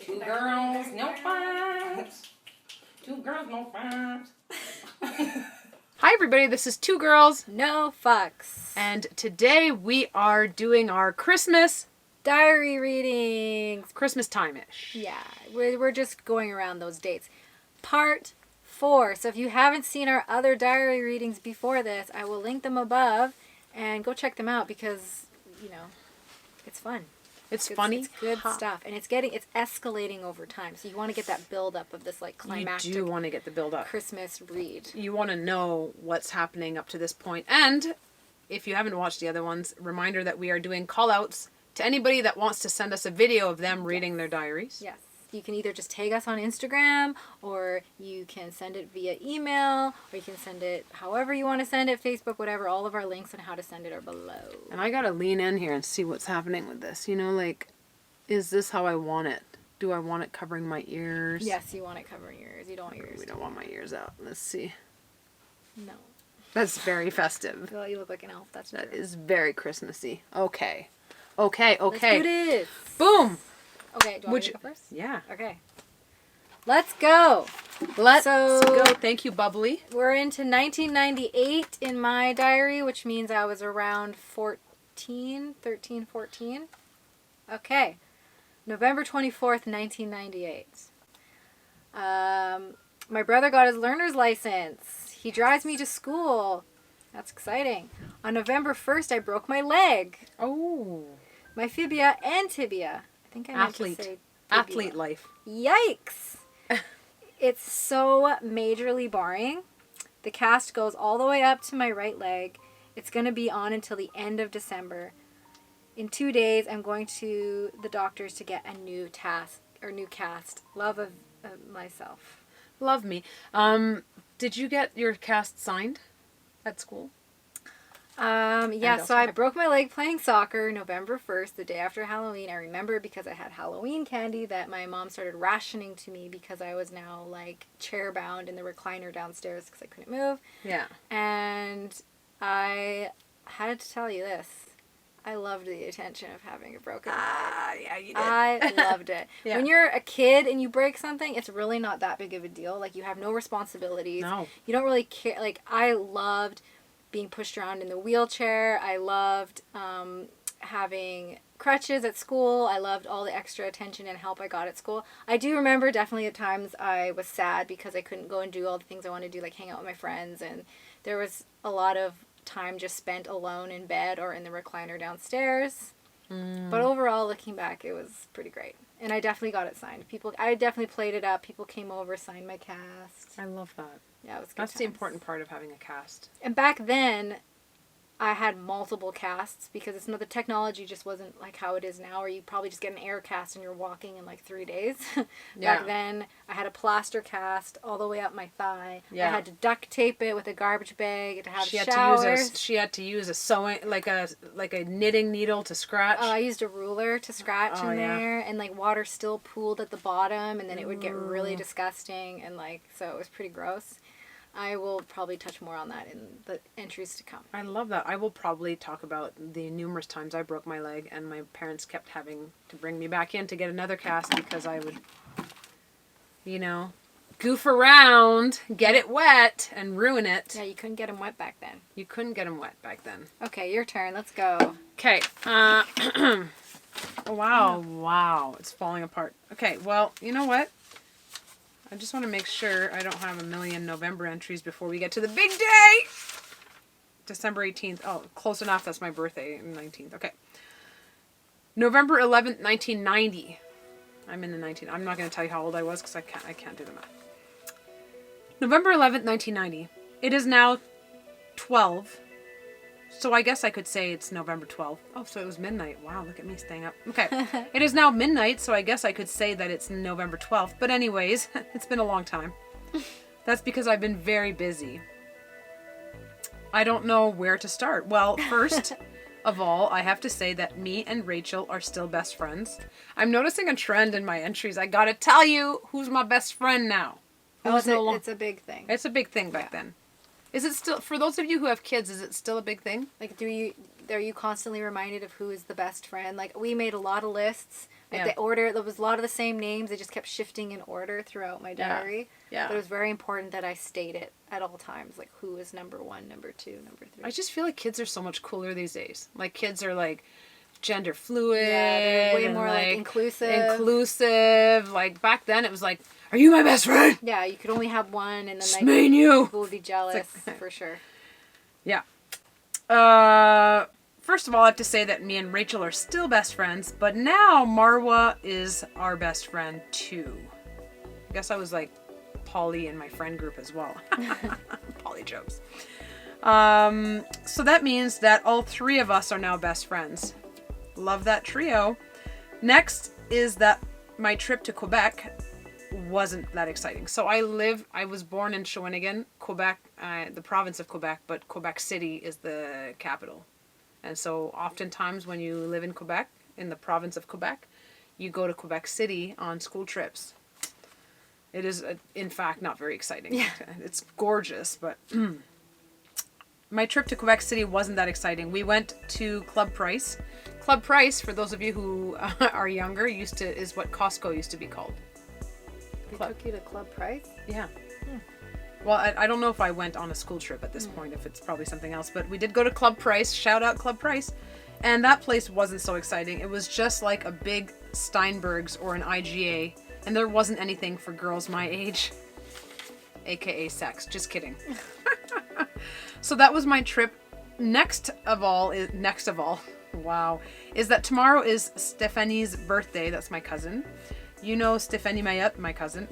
Two girls, no farms. Two girls, no farms. Hi everybody, this is Two Girls, No Fucks. and today we are doing our Christmas Diary readings. Christmas time-ish. Yeah, we're just going around those dates. Part 4. So if you haven't seen our other diary readings before this, I will link them above and go check them out because, you know, it's fun. It's funny. It's good stuff. And it's escalating over time. So you want to get that build up of this like climactic You do want to get the build up. Christmas read. You want to know what's happening up to this point. And if you haven't watched the other ones, reminder that we are doing call outs to anybody that wants to send us a video of them reading their diaries. Yes. You can either just tag us on Instagram, or you can send it via email, or you can send it however you want to send it, Facebook, whatever. All of our links on how to send it are below. And I got to lean in here and see what's happening with this. You know, like, is this how I want it? Do I want it covering my ears? Yes, you want it covering your ears. You don't want your ears. We don't want my ears out. Let's see. No. That's very festive. Well, you look like an elf. That's That true. is very Christmassy. Okay. Okay. Let's do this. Boom. Okay, do you want me to go first? Yeah. Okay. Let's go. Let's go. Thank you, Bubbly. We're into 1998 in my diary, which means I was around 13, 14. Okay. November 24th, 1998. My brother got his learner's license. He drives me to school. That's exciting. On November 1st, I broke my leg. Oh. My fibia and tibia. I think I meant to say tibia. Athlete life. Yikes. It's so majorly boring. The cast goes all the way up to my right leg. It's going to be on until the end of December. In 2 days, I'm going to the doctors to get a new cast. Love of myself. Love me. Did you get your cast signed at school? Yeah, so I broke my leg playing soccer November 1st, the day after Halloween. I remember because I had Halloween candy that my mom started rationing to me because I was now like chair bound in the recliner downstairs because I couldn't move. Yeah. And I had to tell you this. I loved the attention of having a broken leg. Yeah, you did. I loved it. Yeah. When you're a kid and you break something, it's really not that big of a deal. Like, you have no responsibilities. No. You don't really care. Like, I loved being pushed around in the wheelchair. I loved having crutches at school. I loved all the extra attention and help I got at school. I do remember definitely at times I was sad because I couldn't go and do all the things I wanted to do, like hang out with my friends. And there was a lot of time just spent alone in bed or in the recliner downstairs. But overall, looking back, it was pretty great. And I definitely got it signed. I definitely played it up. People came over, signed my cast. I love that. Yeah, it was good. That's the times. important part of having a cast. And back then, I had multiple casts because the technology just wasn't like how it is now, where you probably just get an air cast and you're walking in like 3 days. Back then, I had a plaster cast all the way up my thigh. Yeah. I had to duct tape it with a garbage bag to have showers. She had to use a sewing, like a knitting needle to scratch. I used a ruler to scratch in there, and like water still pooled at the bottom, and then it would get really disgusting, and like, so it was pretty gross. I will probably touch more on that in the entries to come. I love that. I will probably talk about the numerous times I broke my leg and my parents kept having to bring me back in to get another cast because I would, goof around, get it wet, and ruin it. Yeah, you couldn't get them wet back then. Okay, your turn. Let's go. Okay. Wow. It's falling apart. Okay, well, you know what? I just want to make sure I don't have a million November entries before we get to the big day. December 18th. Oh, close enough. That's my birthday, 19th. Okay. November 11th, 1990. I'm in the 19. I'm not going to tell you how old I was because I can't do the math. November 11th, 1990. It is now 12. So I guess I could say it's November 12th. Oh, so it was midnight. Wow, look at me staying up. Okay. It is now midnight, so I guess I could say that it's November 12th. But anyways, it's been a long time. That's because I've been very busy. I don't know where to start. Well, first of all, I have to say that me and Rachel are still best friends. I'm noticing a trend in my entries. I gotta tell you who's my best friend now. It's a big thing. It's a big thing back then. Is it still, for those of you who have kids, is it still a big thing? Like, are you constantly reminded of who is the best friend? Like, we made a lot of lists Like the order, there was a lot of the same names. They just kept shifting in order throughout my diary. Yeah. But it was very important that I state it at all times. Like, who is number 1, number 2, number 3. I just feel like kids are so much cooler these days. Like, kids are, like, gender fluid. Yeah, they're way more, like, inclusive. Inclusive. Like, back then it was like, are you my best friend? Yeah, you could only have one, and then, Just like, me and you. people would be jealous, for sure. Yeah. First of all, I have to say that me and Rachel are still best friends, but now Marwa is our best friend too. I guess I was like Polly in my friend group as well. Polly jokes. So that means that all 3 of us are now best friends. Love that trio. Next is that my trip to Quebec wasn't that exciting. So I was born in Shawinigan, Quebec, the province of Quebec, but Quebec City is the capital. And so oftentimes when you live in Quebec, in the province of Quebec, you go to Quebec City on school trips. It is, in fact, not very exciting. Yeah. It's gorgeous, but my trip to Quebec City wasn't that exciting. We went to Club Price. Club Price, for those of you who are younger, is what Costco used to be called. They took you to Club Price? Yeah. Well, I don't know if I went on a school trip at this point, if it's probably something else, but we did go to Club Price. Shout out Club Price. And that place wasn't so exciting. It was just like a big Steinberg's or an IGA, and there wasn't anything for girls my age, aka sex. Just kidding. So that was my trip. Next of all, wow, is that tomorrow is Stephanie's birthday. That's my cousin. You know Stephanie Mayotte, my cousin.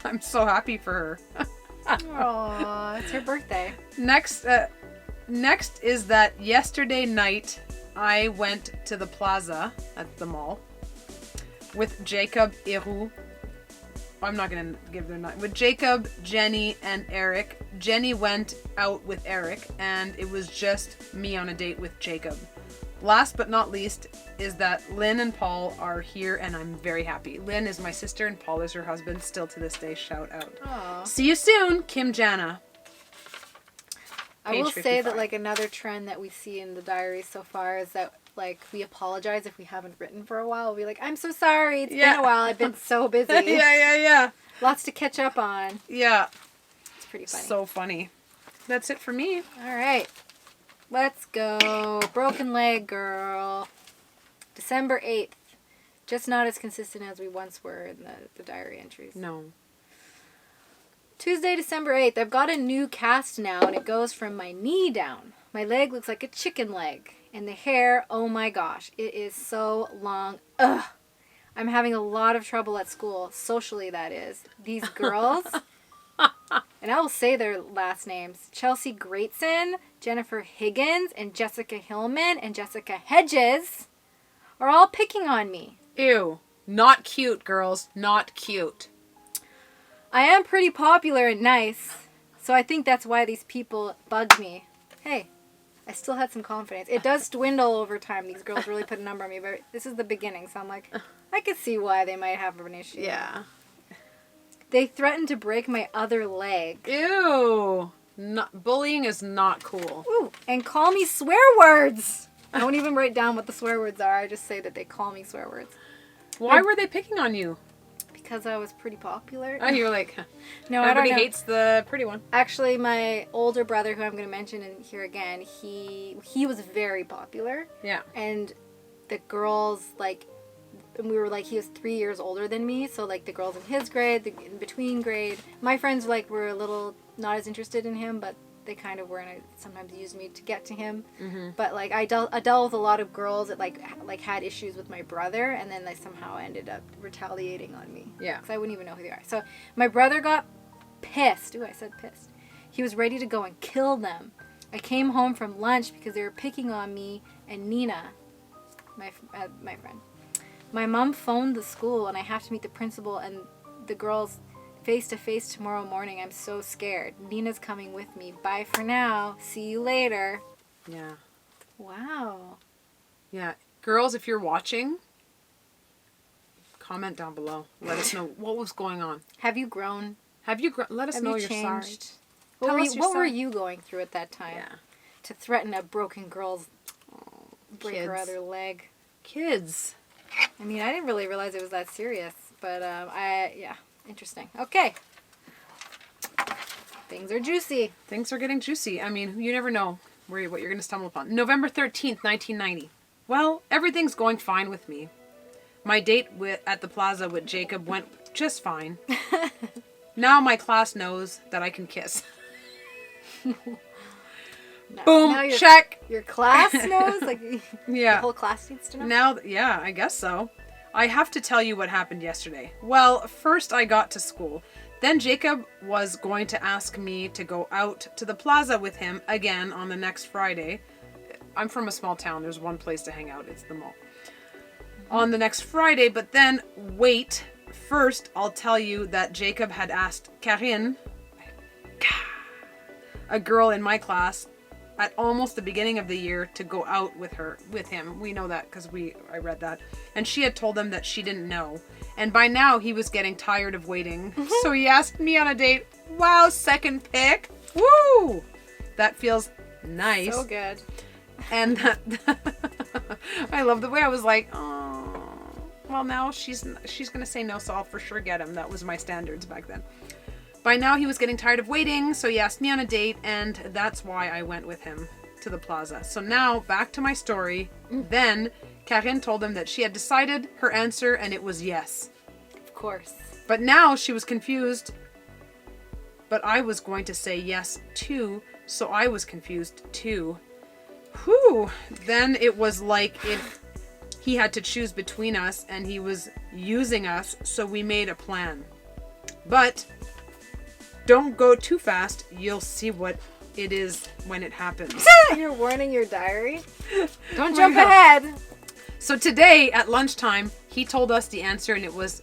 I'm so happy for her. Aww, it's her birthday. Next is that yesterday night I went to the plaza at the mall with Jacob Héroux. I'm not going to give their name. With Jacob, Jenny, and Eric. Jenny went out with Eric, and it was just me on a date with Jacob. Last but not least is that Lynn and Paul are here, and I'm very happy. Lynn is my sister, and Paul is her husband. Still to this day, shout out. Aww. See you soon, kimjanna. I will say that, like, another trend that we see in the diaries so far is that, like, we apologize if we haven't written for a while. We'll be like, I'm so sorry. It's been a while. I've been so busy. Yeah. Lots to catch up on. Yeah. It's pretty funny. So funny. That's it for me. All right. Let's go. Broken leg girl. December 8th. Just not as consistent as we once were in the diary entries. No. Tuesday, December 8th. I've got a new cast now, and it goes from my knee down. My leg looks like a chicken leg. And the hair, oh my gosh, it is so long. Ugh. I'm having a lot of trouble at school, socially that is. These girls, and I will say their last names, Chelsea Greatson, Jennifer Higgins, and Jessica Hillman, and Jessica Hedges, are all picking on me. Ew. Not cute, girls. Not cute. I am pretty popular and nice, so I think that's why these people bug me. Hey, I still had some confidence. It does dwindle over time. These girls really put a number on me, but this is the beginning, so I'm like, I could see why they might have an issue. Yeah. They threatened to break my other leg. Ew. Bullying is not cool. Ooh, and call me swear words. I don't even write down what the swear words are. I just say that they call me swear words. Why were they picking on you? Because I was pretty popular. Oh, you're like, no, everybody I don't know. hates the pretty one. Actually, my older brother, who I'm going to mention in here again, he was very popular. Yeah. And the girls, like, and we were like, he was 3 years older than me, so like the girls in his grade, the in between grade, my friends like were a little not as interested in him, but they kind of were, and I sometimes used me to get to him. Mm-hmm. But like I dealt with a lot of girls that like had issues with my brother, and then they somehow ended up retaliating on me. Yeah. Because I wouldn't even know who they are. So my brother got pissed. Ooh, I said pissed. He was ready to go and kill them. I came home from lunch because they were picking on me and Nina, my friend. My mom phoned the school, and I have to meet the principal and the girls face to face tomorrow morning. I'm so scared. Nina's coming with me. Bye for now. See you later. Yeah. Wow. Yeah. Girls, if you're watching, comment down below. Let us know what was going on. Have you grown? Let us know you're sorry. What were you going through at that time? Yeah. To threaten a broken girl's break Kids. her other leg. Kids. I mean, I didn't really realize it was that serious, but interesting. Okay. Things are juicy. Things are getting juicy. I mean, you never know what you're going to stumble upon. November 13th, 1990. Well, everything's going fine with me. My date at the plaza with Jacob went just fine. Now my class knows that I can kiss. Boom, now check. Your class knows? Like, yeah. The whole class needs to know? Now, yeah, I guess so. I have to tell you what happened yesterday. Well, first I got to school. Then Jacob was going to ask me to go out to the plaza with him again on the next Friday. I'm from a small town. There's one place to hang out. It's the mall. On the next Friday, but then wait. First, I'll tell you that Jacob had asked Karine, a girl in my class, at almost the beginning of the year to go out with him. We know that because I read that. And she had told him that she didn't know. And by now he was getting tired of waiting. So he asked me on a date. Wow, second pick. Woo! That feels nice. So good. And I love the way I was like, oh, well now she's going to say no, so I'll for sure get him. That was my standards back then. By now he was getting tired of waiting, so he asked me on a date, and that's why I went with him to the plaza. So now, back to my story. Then, Karine told him that she had decided her answer, and it was yes. Of course. But now she was confused. But I was going to say yes too, so I was confused too. Whew. Then it was like if he had to choose between us, and he was using us, so we made a plan. But don't go too fast. You'll see what it is when it happens. You're warning your diary? Don't jump ahead. So today at lunchtime, he told us the answer and it was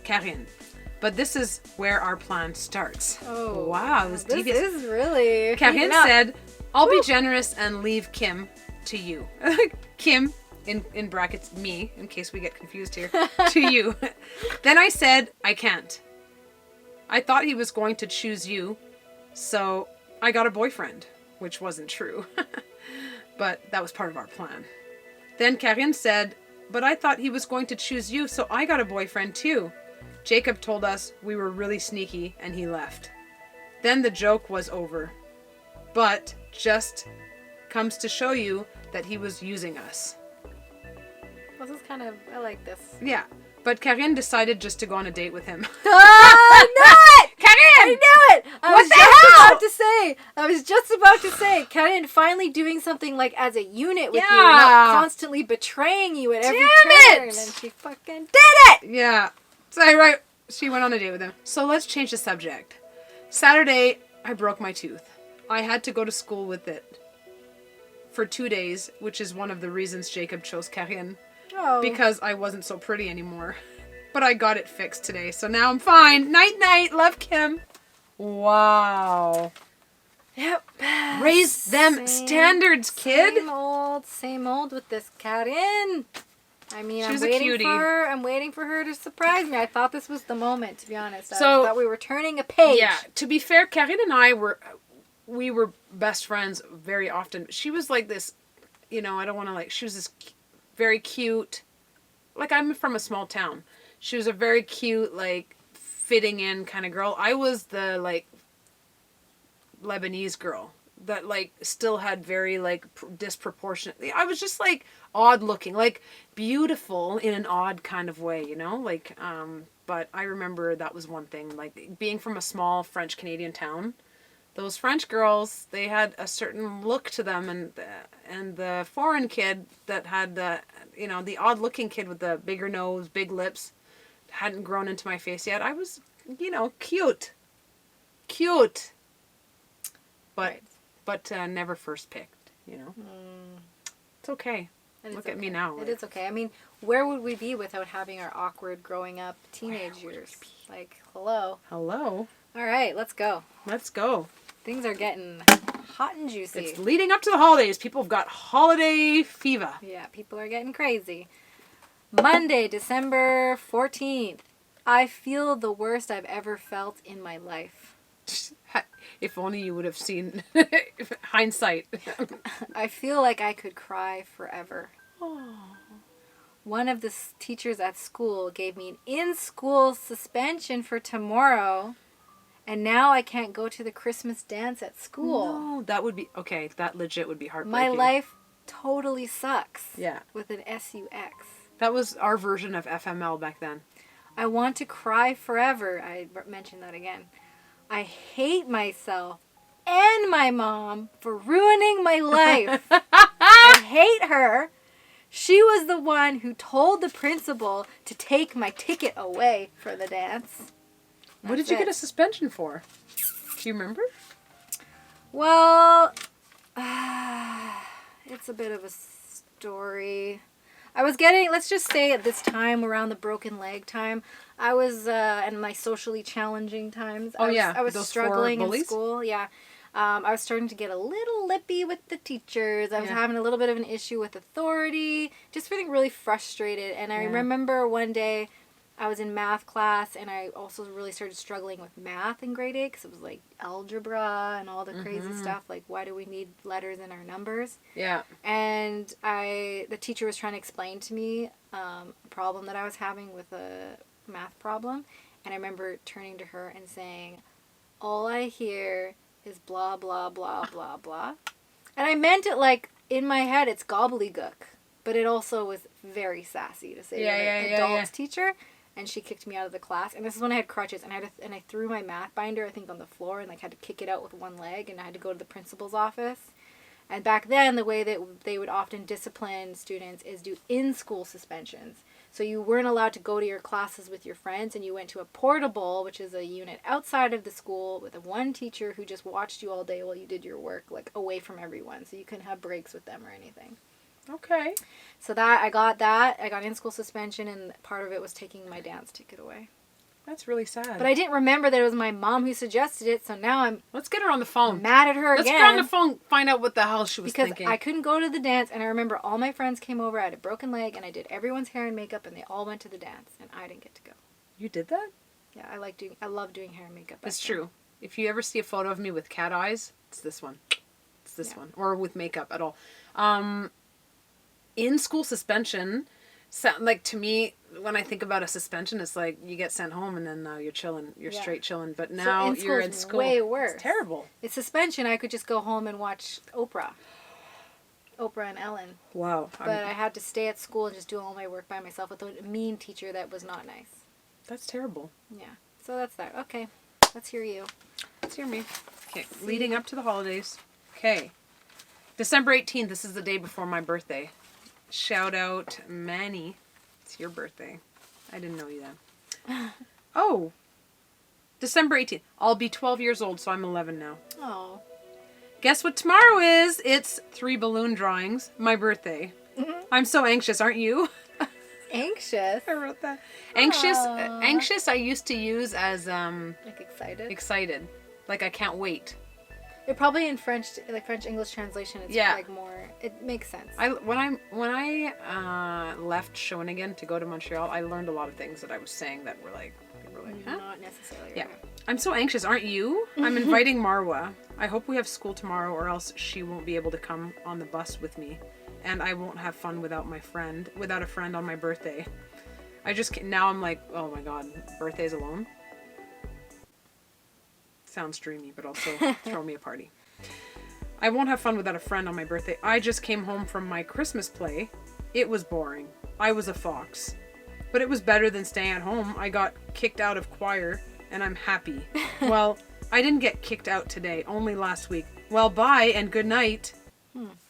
Karine. But this is where our plan starts. Oh, wow. This is really... Karine said, I'll be generous and leave Kim to you. Kim, in brackets, me, in case we get confused here, to you. Then I said, I can't. I thought he was going to choose you, so I got a boyfriend, which wasn't true. But that was part of our plan. Then Karine said, but I thought he was going to choose you, so I got a boyfriend too. Jacob told us we were really sneaky, and he left. Then the joke was over. But just comes to show you that he was using us. Well, this is kind of... I like this. Yeah. But Karine decided just to go on a date with him. I knew it! Karine! I knew it! I was just about to say, Karine finally doing something like as a unit with you, not constantly betraying you at every turn. And she fucking did it! Yeah. So right, she went on a date with him. So let's change the subject. Saturday, I broke my tooth. I had to go to school with it for 2 days, which is one of the reasons Jacob chose Karine. Oh. Because I wasn't so pretty anymore. But I got it fixed today, so now I'm fine. Night, night. Love, Kim. Wow. Yep. Raise them standards, kid. Same old with this Karine. I mean, I'm waiting for her to surprise me. I thought this was the moment, to be honest. I So, thought we were turning a page. Yeah, to be fair, Karine and I were best friends very often. She was like this, I don't want to she was this very cute, I'm from a small town. She was a very cute, fitting in kind of girl. I was the, Lebanese girl that, still had very, disproportionate... I was just, odd looking, beautiful in an odd kind of way, but I remember that was one thing, being from a small French-Canadian town. Those French girls, they had a certain look to them, and the foreign kid that had the odd-looking kid with the bigger nose, big lips, hadn't grown into my face yet. I was, cute. Cute. But, right. never first picked, It's okay. Look at me now. It is okay. I mean, where would we be without having our awkward growing up teenage years? Hello. Hello. All right, let's go. Let's go. Things are getting hot and juicy. It's leading up to the holidays. People have got holiday fever. Yeah, people are getting crazy. Monday, December 14th. I feel the worst I've ever felt in my life. If only you would have seen hindsight. I feel like I could cry forever. Oh. one of the teachers at school gave me an in-school suspension for tomorrow, and now I can't go to the Christmas dance at school. No, that would be okay. That legit would be My heartbreaking. life totally sucks. Yeah. With an SUX. That was our version of FML back then. I want to cry forever. I mentioned that again. I hate myself and my mom for ruining my life. I hate her. She was the one who told the principal to take my ticket away for the dance. What did you get a suspension for? Do you remember? Well, it's a bit of a story. I was getting, let's just say at this time, around the broken leg time, I was, in my socially challenging times. I was those struggling 4 in bullies? school. Yeah. I was starting to get a little lippy with the teachers. I was having a little bit of an issue with authority, just feeling really frustrated. And I remember one day I was in math class, and I also really started struggling with math in grade 8 because it was like algebra and all the crazy stuff. Like, why do we need letters in our numbers? Yeah. And the teacher was trying to explain to me a problem that I was having with a math problem. And I remember turning to her and saying, all I hear is blah, blah, blah, blah, blah. And I meant it like, in my head, it's gobbledygook. But it also was very sassy to say to an adult teacher. And she kicked me out of the class. And this is when I had crutches. And I threw my math binder, I think, on the floor. And like had to kick it out with one leg. And I had to go to the principal's office. And back then, the way that they would often discipline students is do in-school suspensions. So you weren't allowed to go to your classes with your friends, and you went to a portable, which is a unit outside of the school with one teacher who just watched you all day while you did your work, like away from everyone. So you couldn't have breaks with them or anything. Okay. So I got in-school suspension, and part of it was taking my dance ticket away. That's really sad. But I didn't remember that it was my mom who suggested it, so now I'm Let's get her on the phone. mad at her Let's again. get her on the phone, find out what the hell she was thinking. Because I couldn't go to the dance, and I remember all my friends came over. I had a broken leg, and I did everyone's hair and makeup, and they all went to the dance, and I didn't get to go. You did that? Yeah, I love doing hair and makeup. It's true. If you ever see a photo of me with cat eyes, it's this one. It's this one. Or with makeup at all. In school suspension, like to me, when I think about a suspension, it's like you get sent home and then you're chilling. You're straight chilling. But now you're in school. Way worse. It's terrible. It's suspension. I could just go home and watch Oprah and Ellen. Wow. But I had to stay at school and just do all my work by myself with a mean teacher that was not nice. That's terrible. Yeah. So that's that. Okay. Let's hear you. Let's hear me. Okay. Leading up to the holidays. Okay. December 18th. This is the day before my birthday. Shout out Manny. It's your birthday. I didn't know you then. Oh. December 18th. I'll be 12 years old, so I'm 11 now. Oh. Guess what tomorrow is? It's 3 balloon drawings. My birthday. I'm so anxious, aren't you? Anxious? I wrote that. Anxious. Anxious I used to use as Like excited? excited. Like I can't wait. It probably in French, like French English translation, it's like more. It makes sense. When I left Shawinigan to go to Montreal, I learned a lot of things that I was saying that were like, huh? Not necessarily. Yeah. Right. I'm so anxious, aren't you? I'm inviting Marwa. I hope we have school tomorrow, or else she won't be able to come on the bus with me, and I won't have fun without a friend on my birthday. Now I'm like, oh my god, birthdays alone. Sounds dreamy, but also throw me a party. I won't have fun without a friend on my birthday. I just came home from my Christmas play. It was boring. I was a fox. But it was better than staying at home. I got kicked out of choir, and I'm happy. Well, I didn't get kicked out today, only last week. Well, bye and good night.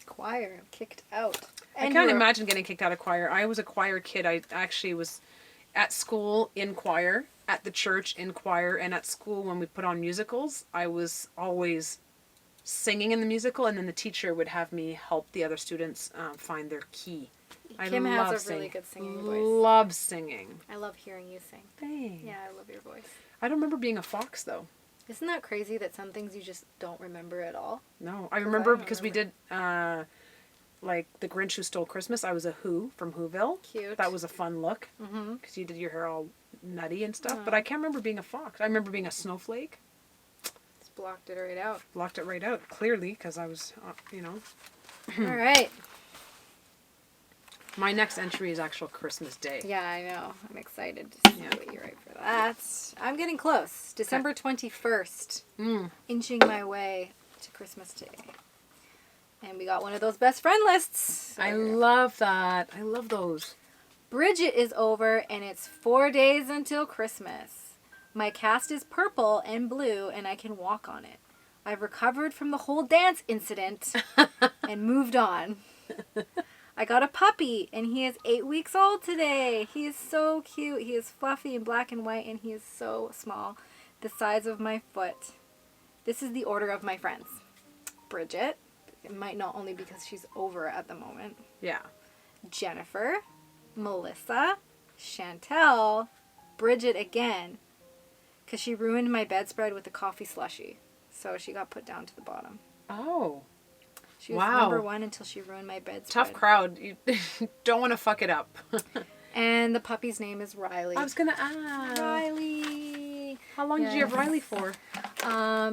Choir, kicked out. I can't imagine getting kicked out of choir. I was a choir kid. I actually was at school in choir, at the church in choir, and at school when we put on musicals, I was always singing in the musical, and then the teacher would have me help the other students find their key. Kim has a really good singing voice. Love singing. I love hearing you sing. Thanks. Yeah, I love your voice. I don't remember being a fox, though. Isn't that crazy that some things you just don't remember at all? No. I remember because we did, like, The Grinch Who Stole Christmas. I was a Who from Whoville. Cute. That was a fun look. Because you did your hair all nutty and stuff. But I can't remember being a fox. I remember being a snowflake. Just blocked it right out. Blocked it right out, clearly, because I was, All right. My next entry is actual Christmas Day. Yeah, I know. I'm excited to see Yeah. what you write for that. I'm getting close. December 21st. Mm. Inching my way to Christmas Day. And we got one of those best friend lists. I love that. I love those. Bridget is over, and it's 4 days until Christmas. My cast is purple and blue, and I can walk on it. I've recovered from the whole dance incident and moved on. I got a puppy, and he is 8 weeks old today. He is so cute. He is fluffy and black and white, and he is so small, the size of my foot. This is the order of my friends. Bridget. It might not only because she's over at the moment. Yeah. Jennifer. Melissa. Chantel. Bridget again. Because she ruined my bedspread with a coffee slushie. So she got put down to the bottom. Oh. She was Wow. number 1 until she ruined my bedspread. Tough crowd. You don't want to fuck it up. And the puppy's name is Riley. I was going to ask. Riley. How long did you have Riley for?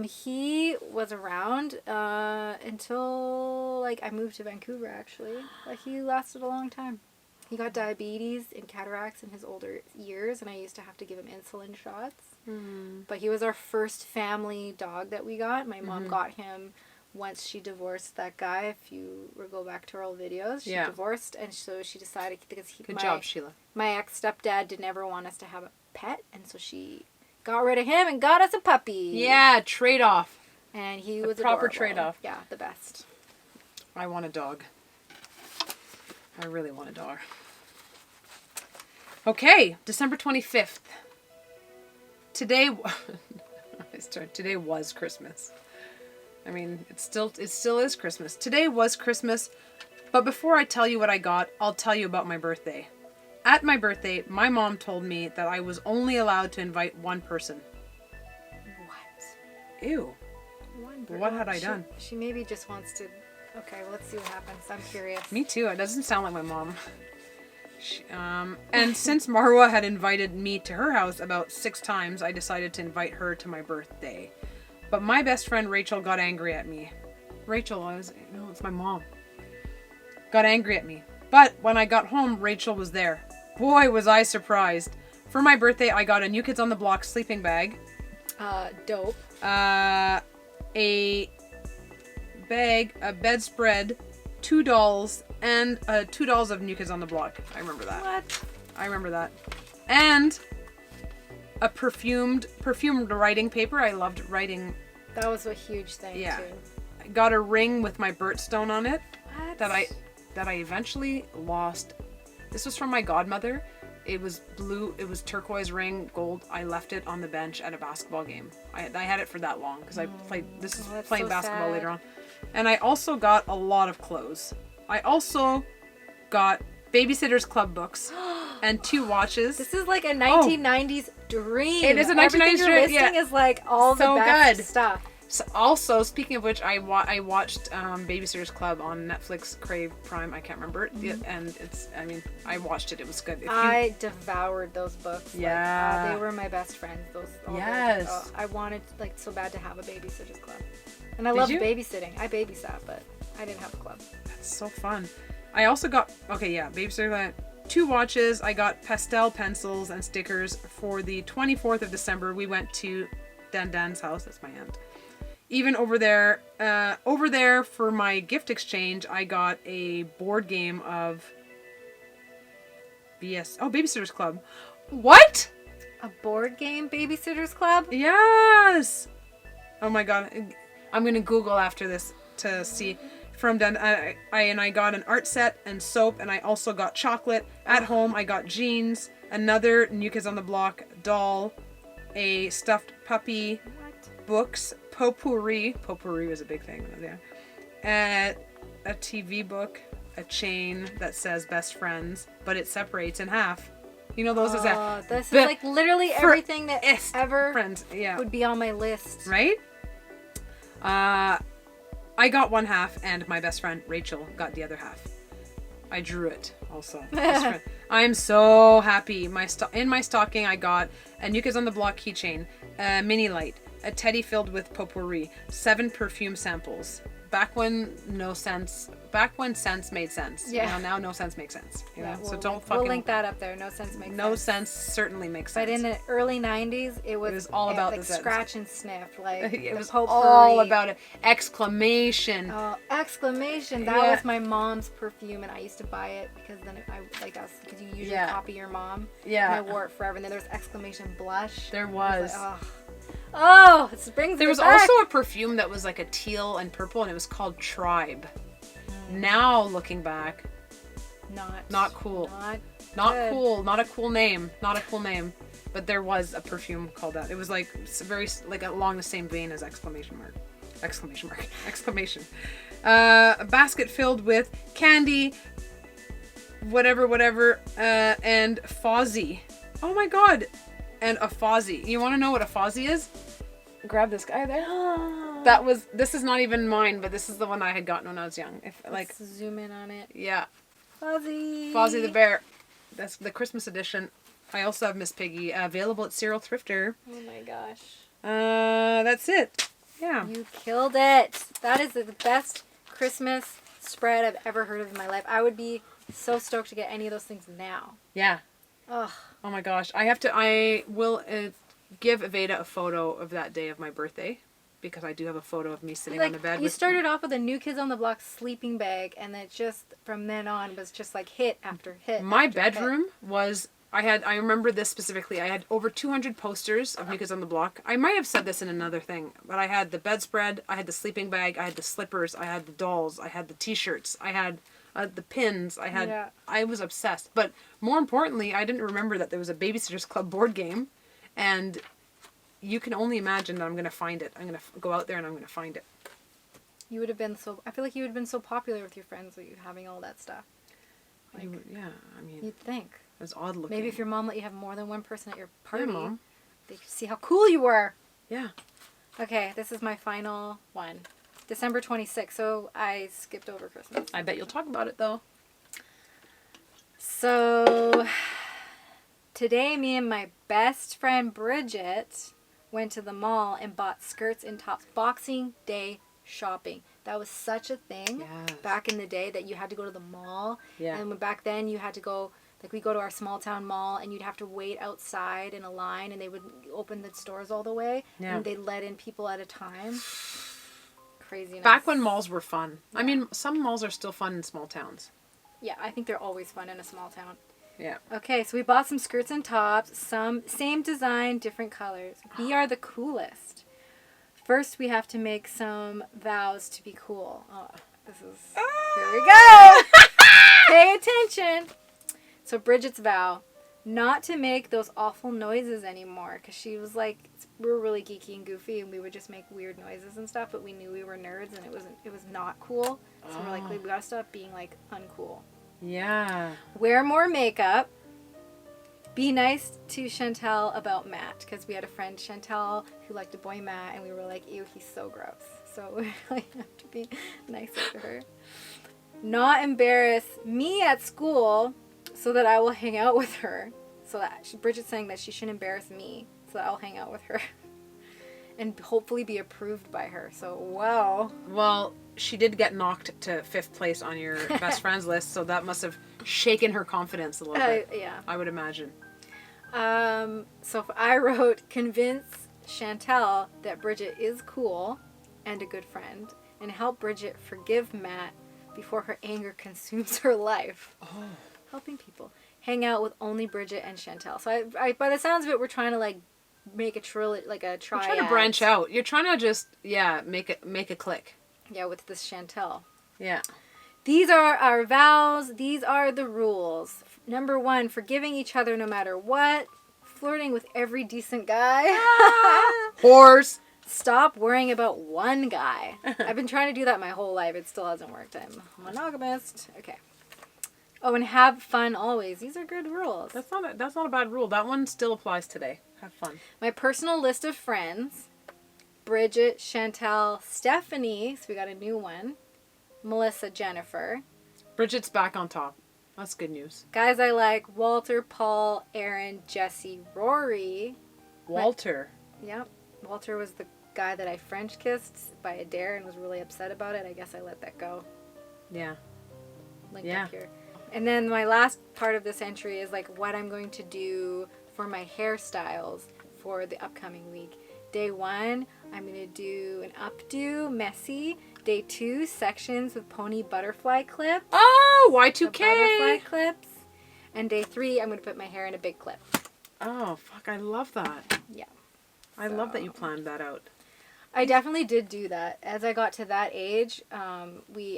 He was around until like I moved to Vancouver actually. Like he lasted a long time. He got diabetes and cataracts in his older years, and I used to have to give him insulin shots. Mm. But he was our first family dog that we got. My mom got him once she divorced that guy. If you go back to our old videos, she divorced, and so she decided because Good job, Sheila. my ex stepdad didn't ever want us to have a pet, and so she got rid of him and got us a puppy. Yeah, trade off. And he The was proper adorable. trade-off. Yeah, the best. I want a dog. I really want a dog. Okay, December 25th. Today today was Christmas. I mean, it still is Christmas. Today was Christmas, but before I tell you what I got, I'll tell you about my birthday. At my birthday, my mom told me that I was only allowed to invite one person. What? Ew. What had I done? She maybe just wants to... Okay, well, let's see what happens. I'm curious. Me too. It doesn't sound like my mom. And since Marwa had invited me to her house about 6 times, I decided to invite her to my birthday. But my best friend Rachel got angry at me. Rachel, it's my mom. Got angry at me. But when I got home, Rachel was there. Boy, was I surprised. For my birthday, I got a New Kids on the Block sleeping bag. Dope. A bag, a bedspread, 2 dolls, and 2 dolls of New Kids on the Block. I remember that. What? I remember that. And a perfumed writing paper. I loved writing. That was a huge thing, Yeah. too. I got a ring with my birthstone on it What? that I eventually lost. This was from my godmother. It was blue. It was turquoise ring, gold. I left it on the bench at a basketball game. I had it for that long because I played. This is that's playing so basketball sad. later on. And I also got a lot of clothes. I also got Babysitter's Club books and 2 watches. This is like a 1990s dream. It is a 1990s Everything you're dream, listing yeah. is like all So the best good. stuff. So also, speaking of which, I watched Babysitter's Club on Netflix, Crave, Prime. I can't remember it. Yeah, and I watched it. It was good. I devoured those books. Yeah. Like, they were my best friends. Yes. I wanted like so bad to have a babysitter's club, and I loved you? babysitting. I babysat, but I didn't have a club. That's so fun. I also got Babysitter's Club. 2 watches. I got pastel pencils and stickers for the 24th of December. We went to Dan's house. That's my aunt. Even over there for my gift exchange, I got a board game of Babysitter's Club. What? A board game babysitter's club? Yes. Oh my god. I'm gonna Google after this to see. From Dan, I got an art set and soap, and I also got chocolate. At home, I got jeans, another New Kids on the Block doll, a stuffed puppy, What? books, potpourri. Potpourri was a big thing when I was there. A TV book, a chain that says best friends, but it separates in half. You know those is that. This is like literally everything that ever friends. Yeah. would be on my list. Right? I got 1 half, and my best friend Rachel got the other half. I drew it also. I'm so happy. In my stocking, I got a New Kids on the Block keychain, a mini light, a teddy filled with potpourri, 7 perfume samples. Back when No Sense back when sense made sense. Yeah. You know, now no sense makes sense. You know, so don't we'll fucking. link that up there. No sense makes No sense. sense certainly makes sense. But in the early 90s, it was all about like the sense. scratch and sniff. Like, it was potpourri. all about it. Exclamation. Oh, exclamation. That Yeah. was my mom's perfume, and I used to buy it because then because you usually copy your mom. Yeah. And I wore it forever. And then there was exclamation blush. There was. Oh, it brings There me was back. also a perfume that was like a teal and purple, and it was called Tribe. Now looking back, not cool. Not good. cool. Not a cool name. Not a cool name. But there was a perfume called that. It was like very like along the same vein as exclamation mark. Exclamation. A basket filled with candy, whatever, and fuzzy. Oh my god. And a fuzzy. You want to know what a fuzzy is? Grab this guy there. This is not even mine, but this is the one I had gotten when I was young. Let's zoom in on it. Yeah. Fuzzy. Fozzie the Bear. That's the Christmas edition. I also have Miss Piggy available at Cereal Thrifter. Oh my gosh. That's it. Yeah. You killed it. That is the best Christmas spread I've ever heard of in my life. I would be so stoked to get any of those things now. Yeah. Ugh. Oh my gosh. I will give Evada a photo of that day of my birthday. Because I do have a photo of me sitting on the bed. You started off with a New Kids on the Block sleeping bag, and then just from then on was just like hit after hit. My after bedroom hit. was. I remember this specifically. I had over 200 posters of New Kids on the Block. I might have said this in another thing, but I had the bedspread, I had the sleeping bag, I had the slippers, I had the dolls, I had the T-shirts, I had the pins. I was obsessed. But more importantly, I didn't remember that there was a Babysitters Club board game, and you can only imagine that I'm going to find it. I'm going to go out there and I'm going to find it. You would have been I feel like you would have been so popular with your friends with you having all that stuff. I mean, you'd think. It was odd looking. Maybe if your mom let you have more than one person at your party, Yeah, Mom. they could see how cool you were. Yeah. Okay, this is my final one. December 26th, so I skipped over Christmas. I bet you'll talk about it though. So, today me and my best friend Bridget went to the mall and bought skirts and tops. Boxing Day shopping. That was such a thing back in the day that you had to go to the mall. Yeah. And back then you had to go, like we go to our small town mall and you'd have to wait outside in a line and they would open the stores all the way. Yeah. And they'd let in people at a time. Craziness. Back when malls were fun. Yeah. I mean, some malls are still fun in small towns. Yeah, I think they're always fun in a small town. Yeah. Okay, so we bought some skirts and tops, some same design, different colors. We are the coolest. First, we have to make some vows to be cool. Oh, here we go. Pay attention. So Bridget's vow, not to make those awful noises anymore, because she was like, we were really geeky and goofy, and we would just make weird noises and stuff, but we knew we were nerds, and it was not cool. So we're like, we gotta stop being like uncool. Yeah. Wear more makeup. Be nice to Chantel about Matt, because we had a friend, Chantel, who liked a boy Matt, and we were like, ew, he's so gross. So we really have to be nicer to her. Not embarrass me at school so that I will hang out with her. So that Bridget's saying that she shouldn't embarrass me so that I'll hang out with her. And hopefully be approved by her. So, wow. Well, she did get knocked to 5th place on your best friends list, so that must have shaken her confidence a little bit. Yeah. I would imagine. So I wrote, convince Chantel that Bridget is cool and a good friend, and help Bridget forgive Matt before her anger consumes her life. Oh. Helping people. Hang out with only Bridget and Chantel. So I by the sounds of it, we're trying to like make a triad. You're trying to branch out. You're trying to just make a click. Yeah, with this Chantel. Yeah. These are our vows. These are the rules. Number 1, forgiving each other no matter what. Flirting with every decent guy. Whores. Stop worrying about one guy. I've been trying to do that my whole life. It still hasn't worked. I'm a monogamist. Okay. Oh, and have fun always. These are good rules. That's not a bad rule. That one still applies today. Have fun. My personal list of friends. Bridget, Chantel, Stephanie. So we got a new one. Melissa, Jennifer. Bridget's back on top. That's good news. Guys I like, Walter, Paul, Aaron, Jesse, Rory. Walter. Yep. Walter was the guy that I French kissed by Adair and was really upset about it. I guess I let that go. Yeah. linked Yeah. up here. And then my last part of this entry is like what I'm going to do for my hairstyles for the upcoming week. Day 1, I'm going to do an updo, messy. Day 2, sections with pony butterfly clips. Oh, The butterfly Y2K. clips. And day 3, I'm going to put my hair in a big clip. Oh, fuck, I love that. Yeah. I love that you planned that out. I definitely did do that. As I got to that age, I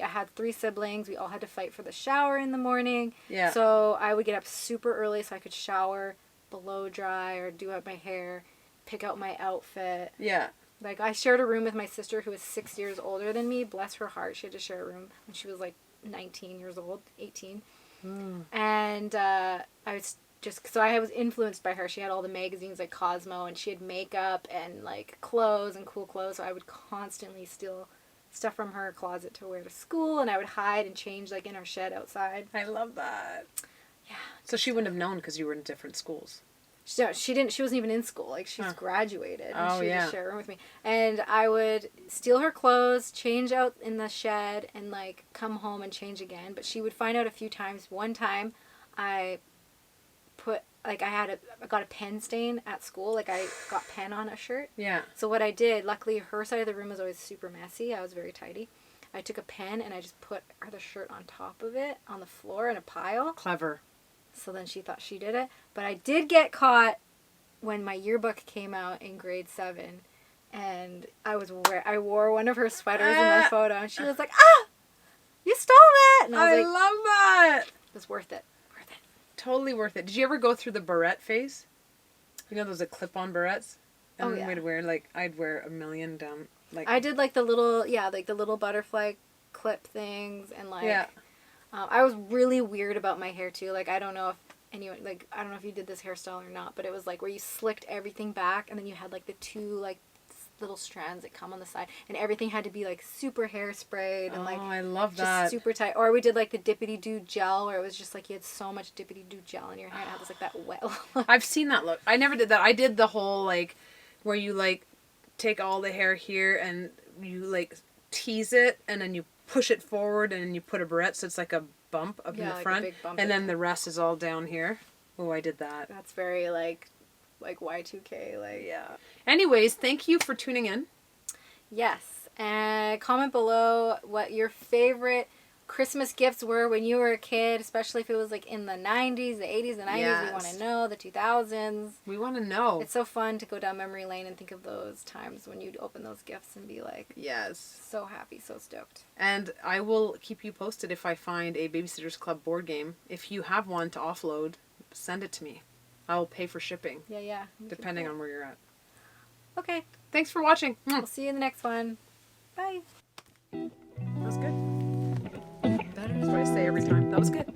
had 3 siblings. We all had to fight for the shower in the morning. Yeah. So I would get up super early so I could shower, blow dry, or do up my hair, pick out my outfit. Yeah. Like, I shared a room with my sister who was 6 years older than me. Bless her heart. She had to share a room when she was like 19 years old, 18. And I was so I was influenced by her. She had all the magazines like Cosmo, and she had makeup and like clothes and cool clothes. So I would constantly steal stuff from her closet to wear to school, and I would hide and change like in our shed outside. I love that. Yeah. So she wouldn't have known because you were in different schools. She didn't. She wasn't even in school. Like, she's graduated. And Oh, she would yeah. just share a room with me. And I would steal her clothes, change out in the shed, and like come home and change again. But she would find out a few times. One time, I put like I got a pen stain at school. Like, I got pen on a shirt. Yeah. So what I did, luckily her side of the room was always super messy. I was very tidy. I took a pen and I just put the shirt on top of it on the floor in a pile. Clever. So then she thought she did it. But I did get caught when my yearbook came out in grade 7. And I wore one of her sweaters in my photo. And she was like, "Ah! You stole that!" And I was I like, love that. it was worth it. Worth it. Totally worth it. Did you ever go through the barrette phase? You know those clip-on barrettes? And Oh, then yeah. we'd wear I'd wear a million down I did like the little butterfly clip things. And like, yeah. I was really weird about my hair too. Like, I don't know if you did this hairstyle or not, but it was like where you slicked everything back and then you had like the 2 like little strands that come on the side, and everything had to be like super hairsprayed and like I love just that. super tight. Or we did like the dippity doo gel where it was just like you had so much dippity doo gel in your hair and it had this like that wet look. I've seen that look. I never did that. I did the whole where you take all the hair here and you tease it and then you push it forward and then you put a barrette so it's like a bump up in the like a front, big bump and in then the rest is all down here. Oh, I did that. That's very like Y2K Yeah. Anyways, thank you for tuning in. Yes, and comment below what your favorite Christmas gifts were when you were a kid, especially if it was like in the 90s, the 80s, the 90s. Yes. We want to know, the 2000s. We want to know. It's so fun to go down memory lane and think of those times when you'd open those gifts and be like, Yes. so happy, so stoked. And I will keep you posted if I find a Babysitters Club board game. If you have one to offload, send it to me. I will pay for shipping, Yeah. depending on where you're at. Okay, Thanks for watching. we'll see you in the next one. Bye. That was good. Better is what I say every time. That was good.